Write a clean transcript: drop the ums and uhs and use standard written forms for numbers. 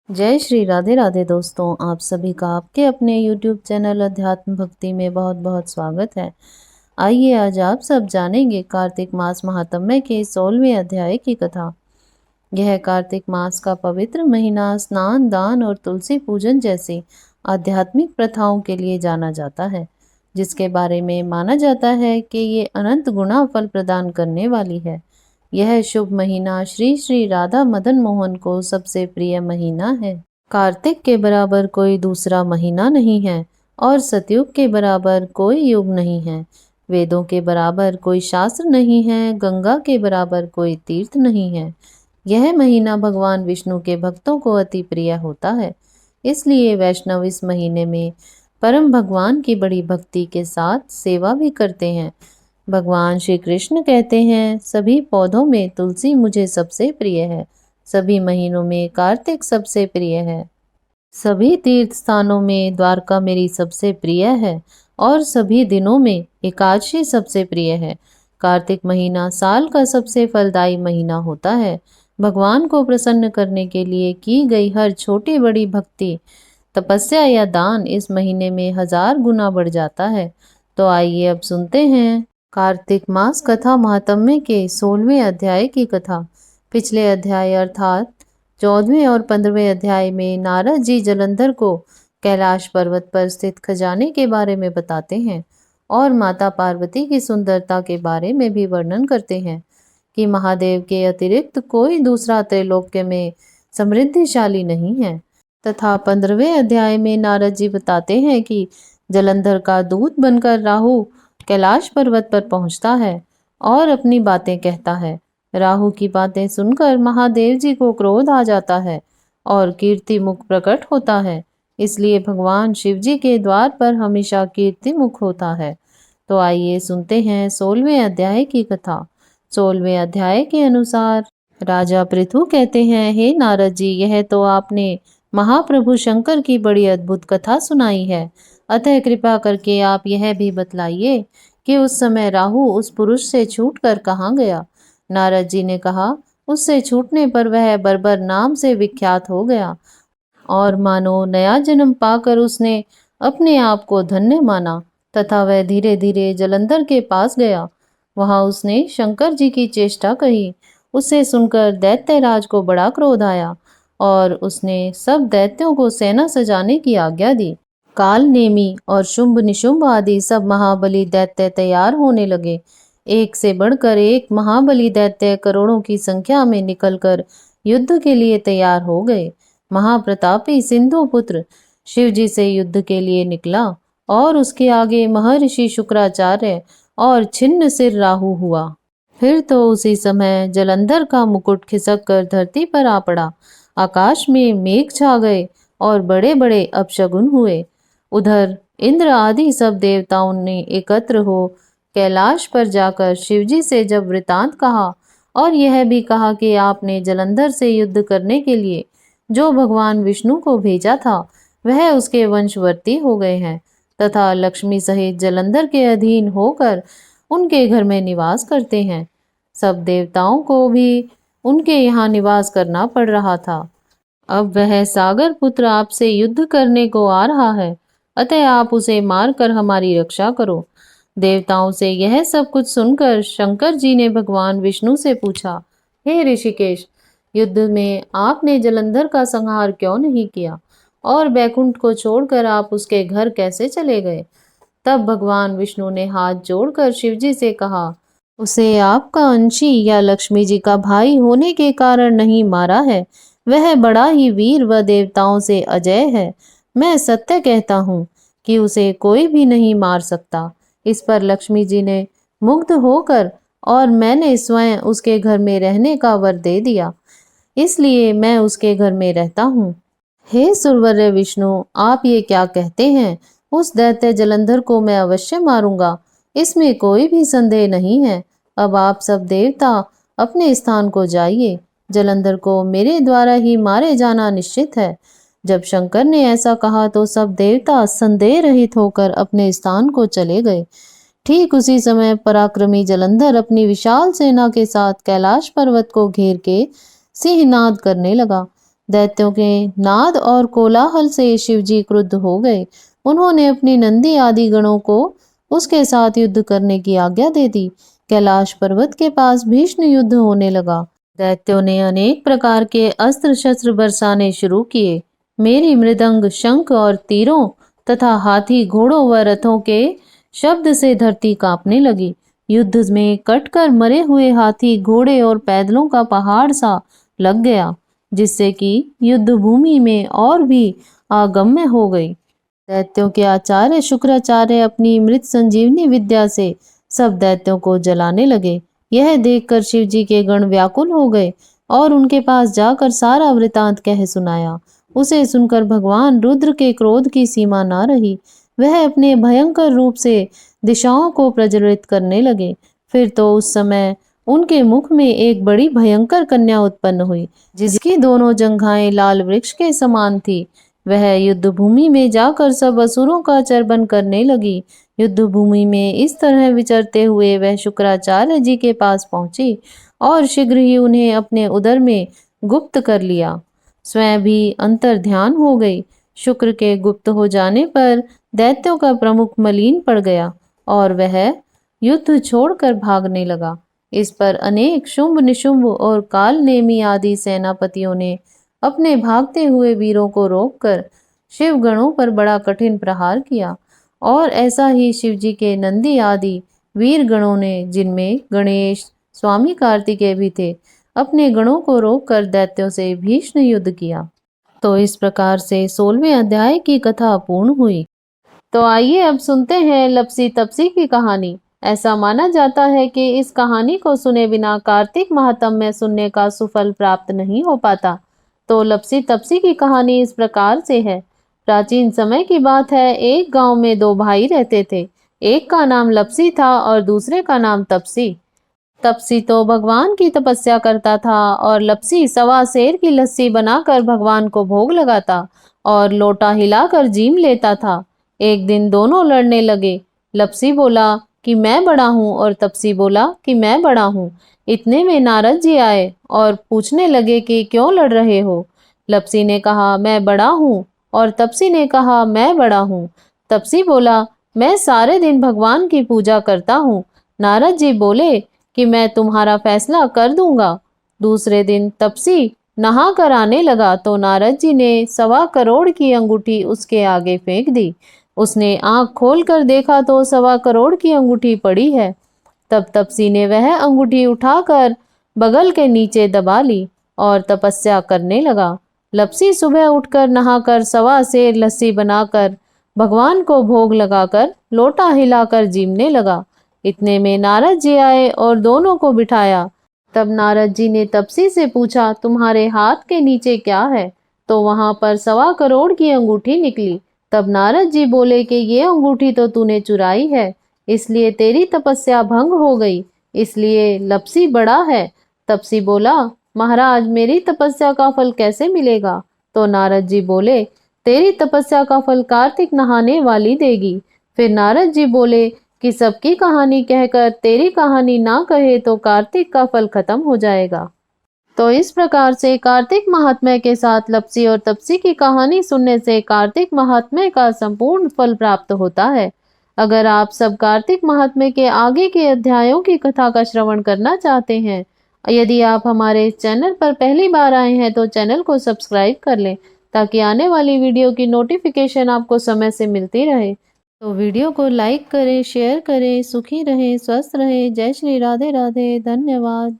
जय श्री राधे राधे दोस्तों, आप सभी का आपके अपने YouTube चैनल अध्यात्म भक्ति में बहुत बहुत स्वागत है। आइए आज आप सब जानेंगे कार्तिक मास महात्म्य के 16वें अध्याय की कथा। यह कार्तिक मास का पवित्र महीना स्नान, दान और तुलसी पूजन जैसी आध्यात्मिक प्रथाओं के लिए जाना जाता है, जिसके बारे में माना जाता है कि ये अनंत गुना फल प्रदान करने वाली है। यह शुभ महीना श्री श्री राधा मदन मोहन को सबसे प्रिय महीना है। कार्तिक के बराबर कोई दूसरा महीना नहीं है और सतयुग के बराबर कोई युग नहीं है। वेदों के बराबर कोई शास्त्र नहीं है, गंगा के बराबर कोई तीर्थ नहीं है। यह महीना भगवान विष्णु के भक्तों को अति प्रिय होता है, इसलिए वैष्णव इस महीने में परम भगवान की बड़ी भक्ति के साथ सेवा भी करते हैं। भगवान श्री कृष्ण कहते हैं, सभी पौधों में तुलसी मुझे सबसे प्रिय है, सभी महीनों में कार्तिक सबसे प्रिय है, सभी तीर्थ स्थानों में द्वारका मेरी सबसे प्रिय है और सभी दिनों में एकादशी सबसे प्रिय है। कार्तिक महीना साल का सबसे फलदायी महीना होता है। भगवान को प्रसन्न करने के लिए की गई हर छोटी बड़ी भक्ति, तपस्या या दान इस महीने में 1000 गुना बढ़ जाता है। तो आइए अब सुनते हैं कार्तिक मास कथा महात्म्य के 16वें अध्याय की कथा। पिछले अध्याय अर्थात 14वें और 15वें अध्याय में नारद जी जलंधर को कैलाश पर्वत पर स्थित खजाने के बारे में बताते हैं और माता पार्वती की सुंदरता के बारे में भी वर्णन करते हैं कि महादेव के अतिरिक्त कोई दूसरा त्रैलोक्य में समृद्धिशाली नहीं है। तथा 15वें अध्याय में नारद जी बताते हैं कि जलंधर का दूत बनकर राहु कैलाश पर्वत पर पहुंचता है और अपनी बातें कहता है। राहु की बातें सुनकर महादेव जी को क्रोध आ जाता है और कीर्ति मुख प्रकट होता है, इसलिए भगवान शिव जी के द्वार पर हमेशा कीर्ति मुख होता है। तो आइए सुनते हैं 16वें अध्याय की कथा। 16वें अध्याय के अनुसार राजा पृथु कहते हैं, हे नारद जी, यह तो आपने महाप्रभु शंकर की बड़ी अद्भुत कथा सुनाई है, अतः कृपा करके आप यह भी बतलाइए कि उस समय राहु उस पुरुष से छूटकर कहाँ गया। नारद जी ने कहा, उससे छूटने पर वह बर्बर नाम से विख्यात हो गया और मानो नया जन्म पाकर उसने अपने आप को धन्य माना तथा वह धीरे धीरे जलंधर के पास गया। वहां उसने शंकर जी की चेष्टा कही। उसे सुनकर दैत्यराज को बड़ा क्रोध आया और उसने सब दैत्यों को सेना सजाने की आज्ञा दी। काल नेमी और शुंभ निशुंभ आदि सब महाबली दैत्य तैयार होने लगे। एक से बढ़कर एक महाबली दैत्य करोड़ों की संख्या में निकलकर युद्ध के लिए तैयार हो गए। महाप्रतापी सिंधु पुत्र शिव जी से युद्ध के लिए निकला और उसके आगे महर्षि शुक्राचार्य और छिन्न सिर राहु हुआ। फिर तो उसी समय जलंधर का मुकुट खिसक कर धरती पर आ पड़ा। आकाश में मेघ छा गए और बड़े बड़े अपशगुन हुए। उधर इंद्र आदि सब देवताओं ने एकत्र हो कैलाश पर जाकर शिवजी से जब वृतांत कहा और यह भी कहा कि आपने जलंधर से युद्ध करने के लिए जो भगवान विष्णु को भेजा था वह उसके वंशवर्ती हो गए हैं तथा लक्ष्मी सहित जलंधर के अधीन होकर उनके घर में निवास करते हैं। सब देवताओं को भी उनके यहाँ निवास करना पड़ रहा था। अब वह सागर पुत्र आपसे युद्ध करने को आ रहा है, अतः आप उसे मारकर हमारी रक्षा करो। देवताओं से यह सब कुछ सुनकर शंकर जी ने भगवान विष्णु से पूछा, हे ऋषिकेश, युद्ध में आपने जलंधर का संहार क्यों नहीं किया और बैकुंठ को छोड़कर आप उसके घर कैसे चले गए। तब भगवान विष्णु ने हाथ जोड़कर शिवजी से कहा, उसे आपका अंशी या लक्ष्मी जी का भाई होने के कारण नहीं मारा है, वह बड़ा ही वीर व देवताओं से अजय है। मैं सत्य कहता हूँ कि उसे कोई भी नहीं मार सकता। इस पर लक्ष्मी जी ने मुग्ध होकर और मैंने स्वयं उसके घर में रहने का वर दे दिया, इसलिए मैं उसके घर में रहता हूँ। हे सुरवर्य विष्णु, आप ये क्या कहते हैं? उस दैत्य जलंधर को मैं अवश्य मारूंगा, इसमें कोई भी संदेह नहीं है। अब आप सब देवता अपने स्थान को जाइए, जलंधर को मेरे द्वारा ही मारे जाना निश्चित है। जब शंकर ने ऐसा कहा तो सब देवता संदेह रहित होकर अपने स्थान को चले गए। ठीक उसी समय पराक्रमी जलंधर अपनी विशाल सेना के साथ कैलाश पर्वत को घेर के सिंहनाद करने लगा। दैत्यों के नाद और कोलाहल से शिवजी क्रुद्ध हो गए। उन्होंने अपनी नंदी आदि गणों को उसके साथ युद्ध करने की आज्ञा दे दी। कैलाश पर्वत के पास भीषण युद्ध होने लगा। दैत्यों ने अनेक प्रकार के अस्त्र शस्त्र बरसाने शुरू किए। मेरी मृदंग, शंख और तीरों तथा हाथी, घोड़ों व रथों के शब्द से धरती कांपने लगी। युद्ध में कटकर मरे हुए हाथी, घोड़े और पैदलों का पहाड़ सा लग गया, जिससे कि युद्ध भूमि में और भी आगम्य हो गई। दैत्यों के आचार्य शुक्राचार्य अपनी मृत संजीवनी विद्या से सब दैत्यों को जलाने लगे। यह देखकर शिवजी के गण व्याकुल हो गए और उनके पास जाकर सारा वृतांत कह सुनाया। उसे सुनकर भगवान रुद्र के क्रोध की सीमा न रही। वह अपने भयंकर रूप से दिशाओं को प्रज्वलित करने लगे। फिर तो उस समय उनके मुख में एक बड़ी भयंकर कन्या उत्पन्न हुई, जिसकी दोनों जंघाएं लाल वृक्ष के समान थी। वह युद्ध भूमि में जाकर सब असुरों का चर्वण करने लगी। युद्ध भूमि में इस तरह विचरते हुए वह शुक्राचार्य जी के पास पहुंची और शीघ्र ही उन्हें अपने उदर में गुप्त कर लिया। स्वयं भी अंतर ध्यान हो गई। शुक्र के गुप्त हो जाने पर दैत्यों का प्रमुख मलिन पड़ गया और वह युद्ध छोड़कर भागने लगा। इस पर अनेक शुंभ, निशुंभ और काल नेमी आदि सेनापतियों ने अपने भागते हुए वीरों को रोककर शिव गणों पर बड़ा कठिन प्रहार किया। और ऐसा ही शिवजी के नंदी आदि वीर गणों ने, जिनमें गणेश, स्वामी कार्तिकेय भी थे, अपने गणों को रोककर दैत्यों से भीषण युद्ध किया। तो इस प्रकार से 16वें अध्याय की कथा पूर्ण हुई। तो आइए अब सुनते हैं लपसी तपसी की कहानी। ऐसा माना जाता है कि इस कहानी को सुने बिना कार्तिक महात्म्य सुनने का सुफल प्राप्त नहीं हो पाता। तो लपसी तपसी की कहानी इस प्रकार से है। प्राचीन समय की बात है। एक गांव में दो भाई रहते थे। एक का नाम लपसी था और दूसरे का नाम तपसी। तपसी तो भगवान की तपस्या करता था और लपसी सवा सेर की लस्सी बनाकर भगवान को भोग लगाता और लोटा हिलाकर जीम लेता था। एक दिन दोनों लड़ने लगे। लपसी बोला कि मैं बड़ा हूँ और तपसी बोला कि मैं बड़ा हूँ। इतने में नारद जी आए और पूछने लगे कि क्यों लड़ रहे हो। लपसी ने कहा मैं बड़ा हूँ और तपसी ने कहा मैं बड़ा हूँ। तपसी बोला मैं सारे दिन भगवान की पूजा करता हूँ। नारद जी बोले कि मैं तुम्हारा फैसला कर दूंगा। दूसरे दिन तपसी नहा कर आने लगा तो नारद जी ने 1.25 करोड़ की अंगूठी उसके आगे फेंक दी। उसने आंख खोल कर देखा तो 1.25 करोड़ की अंगूठी पड़ी है। तब तपसी ने वह अंगूठी उठाकर बगल के नीचे दबा ली और तपस्या करने लगा। लपसी सुबह उठकर नहाकर 1.25 सेर लस्सी बनाकर भगवान को भोग लगाकर लोटा हिलाकर जीमने लगा। इतने में नारद जी आए और दोनों को बिठाया। तब नारद जी ने तपसी से पूछा तुम्हारे हाथ के नीचे क्या है। तो वहां पर 1.25 करोड़ की अंगूठी निकली। तब नारद जी बोले कि ये अंगूठी तो तूने चुराई है, इसलिए तेरी तपस्या भंग हो गई, इसलिए लपसी बड़ा है। तपसी बोला महाराज मेरी तपस्या का फल कैसे मिलेगा। तो नारद जी बोले तेरी तपस्या का फल कार्तिक नहाने वाली देगी। फिर नारद जी बोले कि सबकी कहानी कहकर तेरी कहानी ना कहे तो कार्तिक का फल खत्म हो जाएगा। तो इस प्रकार से कार्तिक महात्म्य के साथ लपसी और तपसी की कहानी सुनने से कार्तिक महात्म्य का संपूर्ण फल प्राप्त होता है। अगर आप सब कार्तिक महात्म्य के आगे के अध्यायों की कथा का श्रवण करना चाहते हैं, यदि आप हमारे चैनल पर पहली बार आए हैं तो चैनल को सब्सक्राइब कर लें ताकि आने वाली वीडियो की नोटिफिकेशन आपको समय से मिलती रहे। तो वीडियो को लाइक करें, शेयर करें। सुखी रहें, स्वस्थ रहें। जय श्री राधे राधे। धन्यवाद।